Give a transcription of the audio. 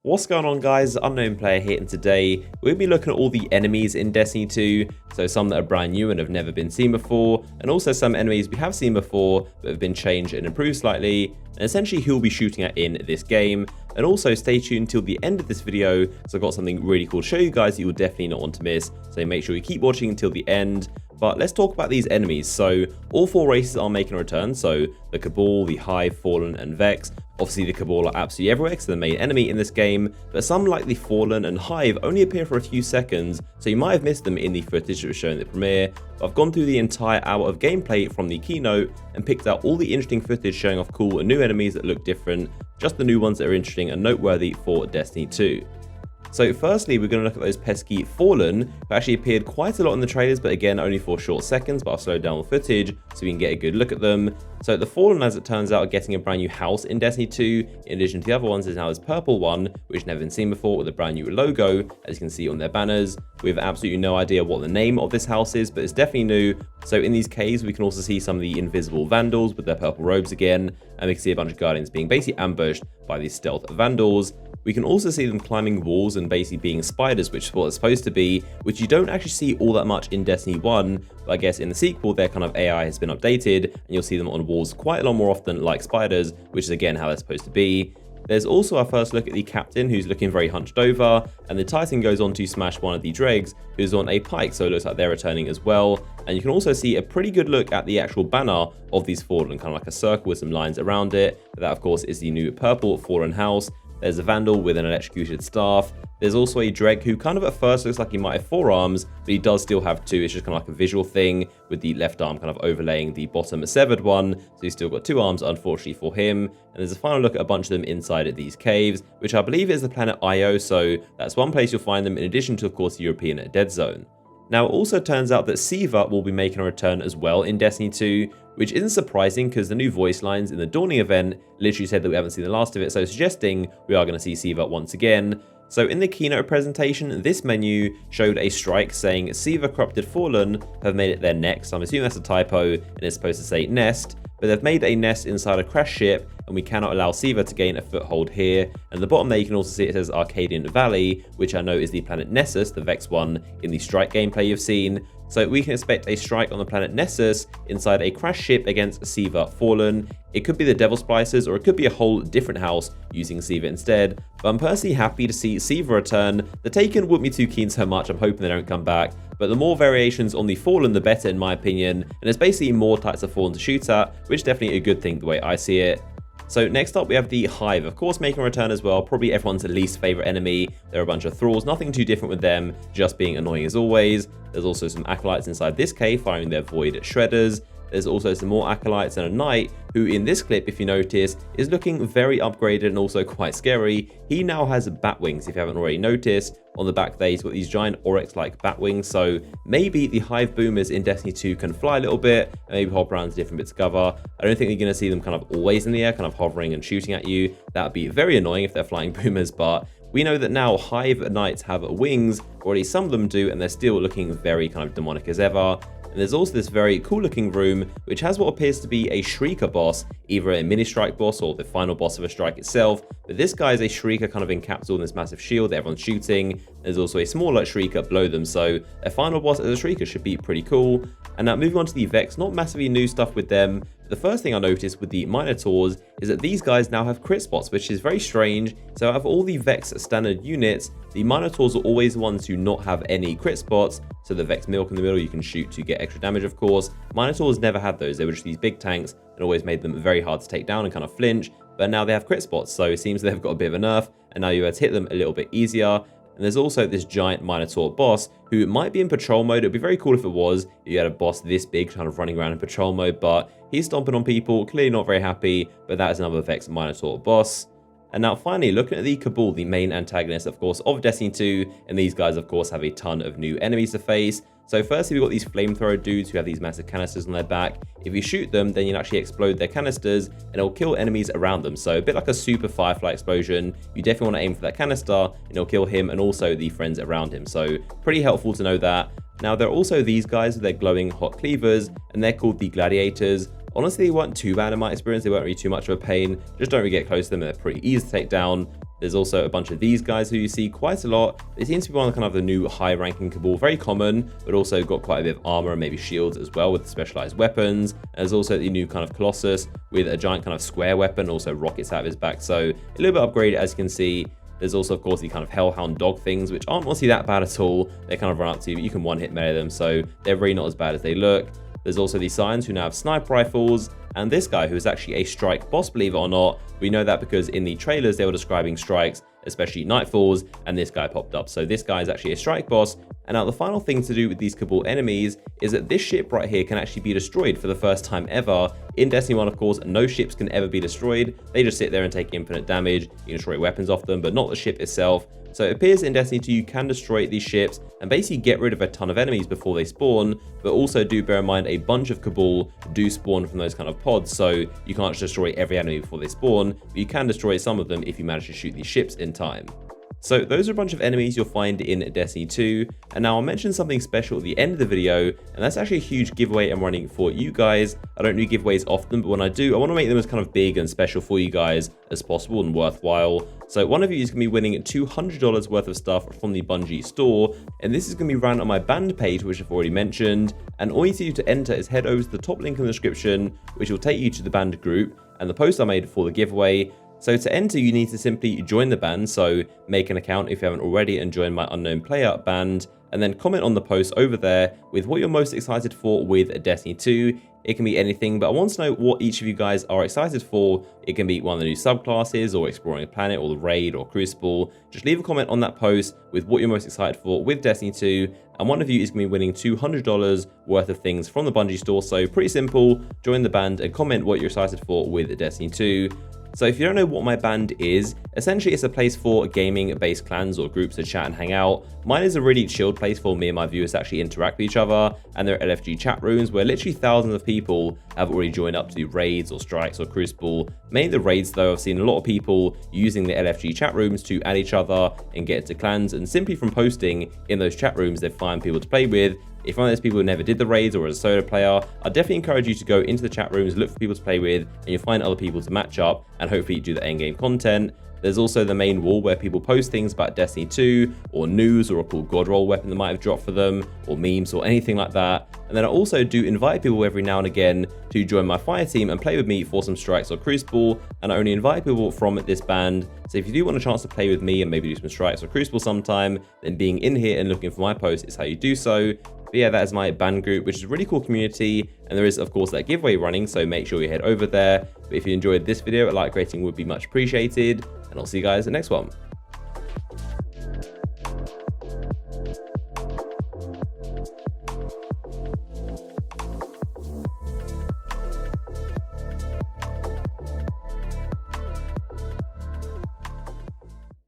What's going on, guys? Unknown Player here, and today we'll be looking at all the enemies in Destiny 2, so some that are brand new and have never been seen before, and also some enemies we have seen before but have been changed and improved slightly, and essentially who we'll be shooting at in this game. And also stay tuned till the end of this video, so I've got something really cool to show you guys that you will definitely not want to miss, so make sure you keep watching until the end. But let's talk about these enemies. So all four races are making a return, so the Cabal, the Hive, Fallen, and Vex. Obviously the Cabal are absolutely everywhere because they're the main enemy in this game, but some like the Fallen and Hive only appear for a few seconds, so you might have missed them in the footage that was shown in the premiere. But I've gone through the entire hour of gameplay from the keynote and picked out all the interesting footage showing off cool and new enemies that look different, just the new ones that are interesting and noteworthy for Destiny 2. So firstly, we're going to look at those pesky Fallen, who actually appeared quite a lot in the trailers, but again, only for short seconds, but I'll slow down the footage so we can get a good look at them. So the Fallen, as it turns out, are getting a brand new house in Destiny 2. In addition to the other ones, there's now this purple one, which never been seen before, with a brand new logo, as you can see on their banners. We have absolutely no idea what the name of this house is, but it's definitely new. So in these caves, we can also see some of the invisible Vandals with their purple robes again, and we can see a bunch of Guardians being basically ambushed by these stealth Vandals. We can also see them climbing walls and basically being spiders, which is what it's supposed to be, which you don't actually see all that much in Destiny 1, but I guess in the sequel their kind of AI has been updated, and you'll see them on walls quite a lot more often like spiders, which is again how they're supposed to be. There's also our first look at the captain, who's looking very hunched over, and the Titan goes on to smash one of the dregs, who's on a pike, so it looks like they're returning as well. And you can also see a pretty good look at the actual banner of these Fallen, kind of like a circle with some lines around it. That of course is the new purple Fallen house. There's a Vandal with an electrocuted staff. There's also a Dreg who kind of at first looks like he might have 4 arms, but he does still have 2. It's just kind of like a visual thing with the left arm kind of overlaying the bottom severed one. So he's still got 2 arms, unfortunately for him. And there's a final look at a bunch of them inside these caves, which I believe is the planet Io. So that's one place you'll find them in addition to, of course, the European Dead Zone. Now, it also turns out that SIVA will be making a return as well in Destiny 2, which isn't surprising because the new voice lines in the Dawning event literally said that we haven't seen the last of it, so suggesting we are going to see SIVA once again. So in the keynote presentation, this menu showed a strike saying SIVA Corrupted Fallen have made it their next. I'm assuming that's a typo and it's supposed to say nest, but they've made a nest inside a crash ship, and we cannot allow SIVA to gain a foothold here. And at the bottom there you can also see it says Arcadian Valley, which I know is the planet Nessus, the Vex one in the strike gameplay you've seen. So we can expect a strike on the planet Nessus inside a crash ship against SIVA Fallen. It could be the Devil Splicers, or it could be a whole different house using SIVA instead. But I'm personally happy to see SIVA return. The Taken wouldn't be too keen so much, I'm hoping they don't come back. But the more variations on the Fallen, the better in my opinion. And there's basically more types of Fallen to shoot at, which is definitely a good thing the way I see it. So next up we have the Hive, of course making a return as well, probably everyone's least favorite enemy. There are a bunch of thralls, nothing too different with them, just being annoying as always. There's also some acolytes inside this cave firing their void shredders. There's also some more acolytes and a knight who in this clip, if you notice, is looking very upgraded and also quite scary. He now has bat wings, if you haven't already noticed. On the back there, he's got these giant oryx-like bat wings, so maybe the Hive boomers in Destiny 2 can fly a little bit and maybe hop around to different bits of cover. I don't think you're going to see them kind of always in the air, kind of hovering and shooting at you. That would be very annoying if they're flying boomers, but we know that now Hive Knights have wings, or at least some of them do, and they're still looking very kind of demonic as ever. And there's also this very cool looking room, which has what appears to be a Shrieker boss, either a mini strike boss or the final boss of a strike itself. But this guy is a Shrieker kind of encapsulated in this massive shield that everyone's shooting. There's also a smaller Shrieker below them, so a final boss as a Shrieker should be pretty cool. And now moving on to the Vex, not massively new stuff with them. The first thing I noticed with the Minotaurs is that these guys now have crit spots, which is very strange. So out of all the Vex standard units, the Minotaurs are always the ones who not have any crit spots. So the Vex Milk in the middle you can shoot to get extra damage, of course. Minotaurs never had those, they were just these big tanks and always made them very hard to take down and kind of flinch. But now they have crit spots, so it seems they've got a bit of a nerf, and now you're able to hit them a little bit easier. And there's also this giant Minotaur boss who might be in patrol mode. It would be very cool if it was, if you had a boss this big kind of running around in patrol mode, but he's stomping on people, clearly not very happy, but that is another Vex Minotaur boss. And now finally, looking at the Cabal, the main antagonist, of course, of Destiny 2, and these guys, of course, have a ton of new enemies to face. So firstly, we've got these flamethrower dudes who have these massive canisters on their back. If you shoot them, then you'll actually explode their canisters, and it'll kill enemies around them. So a bit like a super Firefly explosion. You definitely want to aim for that canister, and it'll kill him and also the friends around him. So pretty helpful to know that. Now, there are also these guys with their glowing hot cleavers, and they're called the Gladiators. Honestly, they weren't too bad in my experience. They weren't really too much of a pain. Just don't really get close to them, and they're pretty easy to take down. There's also a bunch of these guys who you see quite a lot. It seems to be one of the new high ranking Cabal, very common, but also got quite a bit of armor and maybe shields as well with specialized weapons. And there's also the new Colossus with a giant square weapon, also rockets out of his back. So a little bit upgraded, as you can see. There's also, of course, the Hellhound dog things, which aren't honestly that bad at all. They run up to you, but you can one-hit melee them, so they're really not as bad as they look. There's also these Scions who now have sniper rifles, and this guy who is actually a strike boss, believe it or not. We know that because in the trailers they were describing strikes, especially Nightfalls, and this guy popped up. So this guy is actually a strike boss. And now the final thing to do with these Cabal enemies is that this ship right here can actually be destroyed for the first time ever. In Destiny 1, of course, no ships can ever be destroyed. They just sit there and take infinite damage. You can destroy weapons off them, but not the ship itself. So it appears in Destiny 2 you can destroy these ships and basically get rid of a ton of enemies before they spawn, but also do bear in mind a bunch of Cabal do spawn from those pods, so you can't just destroy every enemy before they spawn, but you can destroy some of them if you manage to shoot these ships in time. So those are a bunch of enemies you'll find in Destiny 2, and now I'll mention something special at the end of the video, and that's actually a huge giveaway I'm running for you guys. I don't do giveaways often, but when I do, I want to make them as big and special for you guys as possible and worthwhile. So one of you is going to be winning $200 worth of stuff from the Bungie store, and this is going to be run on my band page, which I've already mentioned, and all you need to do to enter is head over to the top link in the description, which will take you to the band group, and the post I made for the giveaway. So to enter, you need to simply join the band, so make an account if you haven't already and join my unknown player band, and then comment on the post over there with what you're most excited for with Destiny 2. It can be anything, but I want to know what each of you guys are excited for. It can be one of the new subclasses, or exploring a planet, or the raid, or Crucible. Just leave a comment on that post with what you're most excited for with Destiny 2, and one of you is going to be winning $200 worth of things from the Bungie store. So pretty simple, join the band and comment what you're excited for with Destiny 2. So if you don't know what my band is, essentially it's a place for gaming-based clans or groups to chat and hang out. Mine is a really chilled place for me and my viewers to actually interact with each other, and there are LFG chat rooms where literally thousands of people have already joined up to do raids or strikes or Crucible. Mainly the raids though, I've seen a lot of people using the LFG chat rooms to add each other and get into clans, and simply from posting in those chat rooms they find people to play with. If one of those people who never did the raids or is a solo player, I definitely encourage you to go into the chat rooms, look for people to play with, and you'll find other people to match up and hopefully do the end-game content. There's also the main wall where people post things about Destiny 2, or news, or a cool god roll weapon that might have dropped for them, or memes, or anything like that. And then I also do invite people every now and again to join my fire team and play with me for some strikes or Crucible, and I only invite people from this band. So if you do want a chance to play with me and maybe do some strikes or Crucible sometime, then being in here and looking for my post is how you do so. But yeah, that is my band group, which is a really cool community, and there is of course that giveaway running, so make sure you head over there. But if you enjoyed this video, a like rating would be much appreciated, and I'll see you guys in the next one.